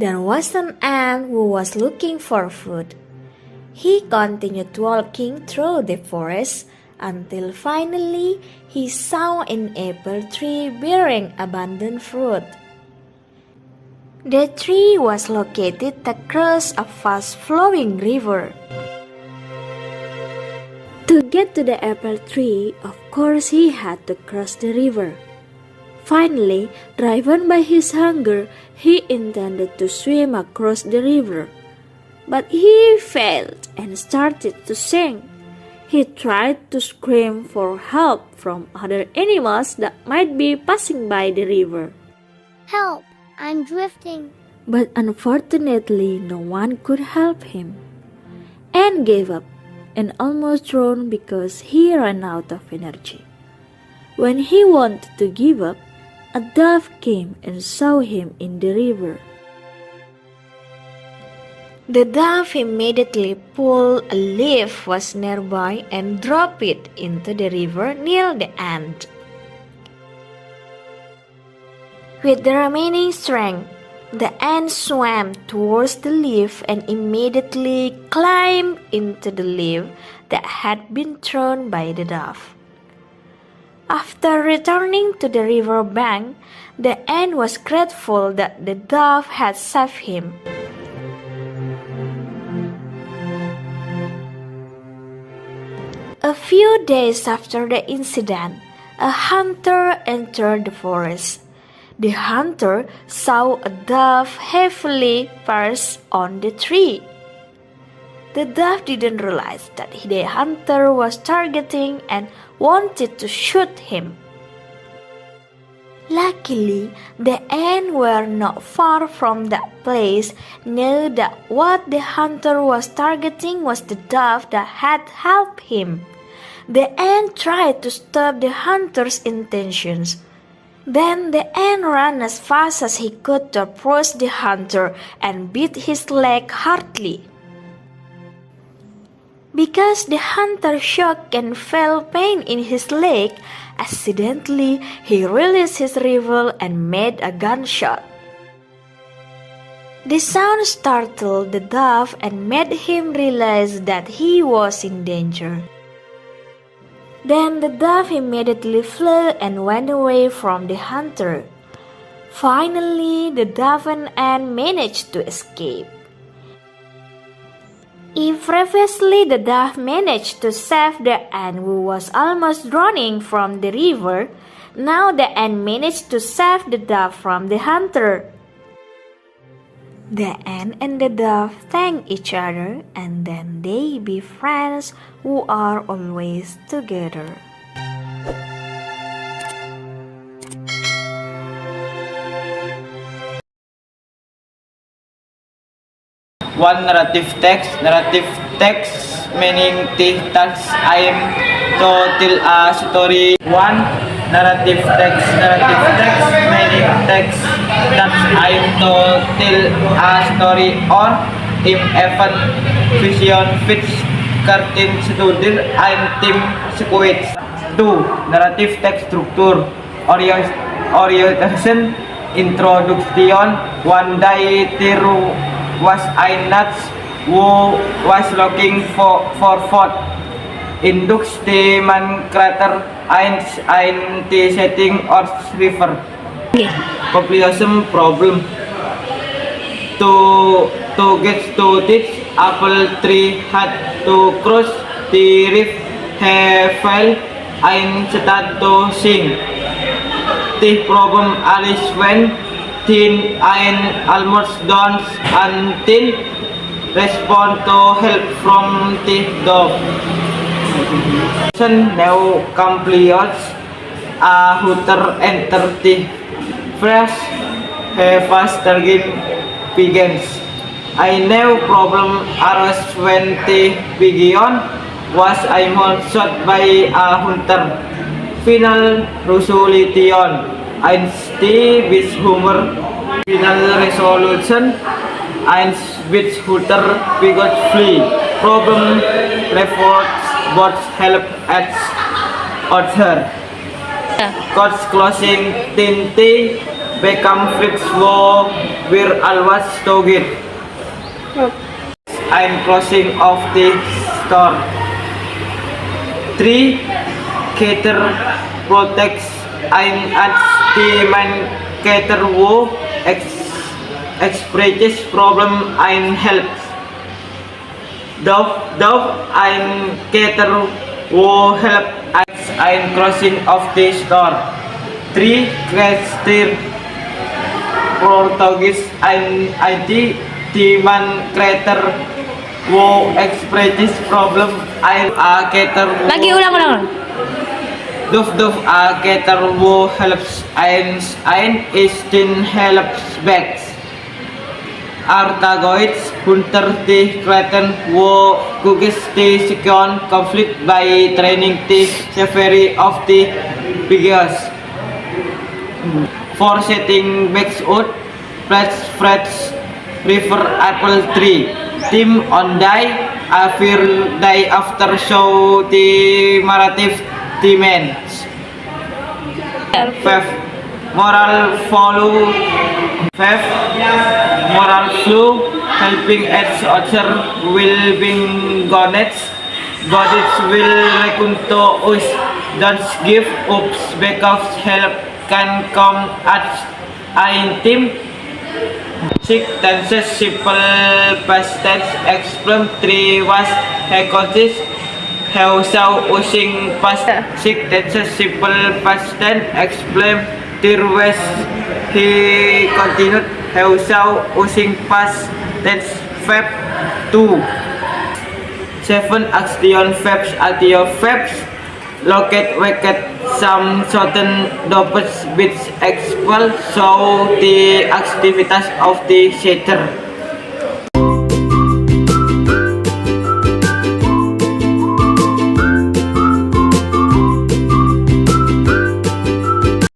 There was an ant who was looking for food. He continued walking through the forest until finally he saw an apple tree bearing abundant fruit. The tree was located across a fast-flowing river. To get to the apple tree, of course he had to cross the river. Finally, driven by his hunger, he intended to swim across the river. But he failed and started to sink. He tried to scream for help from other animals that might be passing by the river. Help! I'm drifting. But unfortunately, no one could help him. Ant gave up and almost drowned because he ran out of energy. When he wanted to give up, a dove came and saw him in the river. The dove immediately pulled a leaf was nearby and dropped it into the river near the ant. With the remaining strength, the ant swam towards the leaf and immediately climbed into the leaf that had been thrown by the dove. After returning to the river bank, the ant was grateful that the dove had saved him. A few days after the incident, a hunter entered the forest. The hunter saw a dove heavily perched on the tree. The dove didn't realize that the hunter was targeting and wanted to shoot him. Luckily, the ants were not far from that place, knew that what the hunter was targeting was the dove that had helped him. The ant tried to stop the hunter's intentions. Then the ant ran as fast as he could to approach the hunter and beat his leg hardly. Because the hunter shocked and felt pain in his leg, accidentally he released his rifle and made a gunshot. The sound startled the dove and made him realize that he was in danger. Then the dove immediately flew and went away from the hunter. Finally, the dove and ant managed to escape. If previously the dove managed to save the ant who was almost drowning from the river, now the ant managed to save the dove from the hunter. The ant and the dove thank each other and then they be friends who are always together. One narrative text meaning the text I am to tell a story. One narrative text meaning text that I am to tell a story or if event vision fits cartoon studio I'm team sequence. 2. Narrative text structure orientation introduction. One day Tiru was I nuts who was looking for food. Indux the man crater ein the setting or river. Complication problem. To get to this apple tree had to cross the river. He fell and started to sing. The problem is when thin and almost done until respond to help from the dog. Now completes a hunter enter the fresh fast target begins. I know problem arose when the begin was I shot by a hunter. Final resolution and stay with humor. Final resolution and with hunter we got flee. Problem reports both help at author. Course closing tinti become flips were always target. I'm closing of the store. 3. Cater protects and the man cater wo expresses problem and helps. Dove and cater wo help us and crossing of the store. 3. Creator protagonist and ID the man creator wo expresses problem and cater Lagi ulang. Dove cater wo helps and Einstein helps back. Artagoids hunter the creator wo cookies the second conflict by training the severity of the figures. For setting backs out, Freds River Apple Tree. Team on die, day after show the narrative demands. 5. Moral follow. 5. Moral flow, helping each other will being goddess. Goddess will reckon to us. Don't give up because help can come at a team. 6 tenses simple past tense explain 3 was consist how so using past 6 tenses simple past tense explain 3 was he continued how so using past tense verb 2. 7 action verbs adjective verbs locate wicked some certain doubles which explore so the activities of the setter.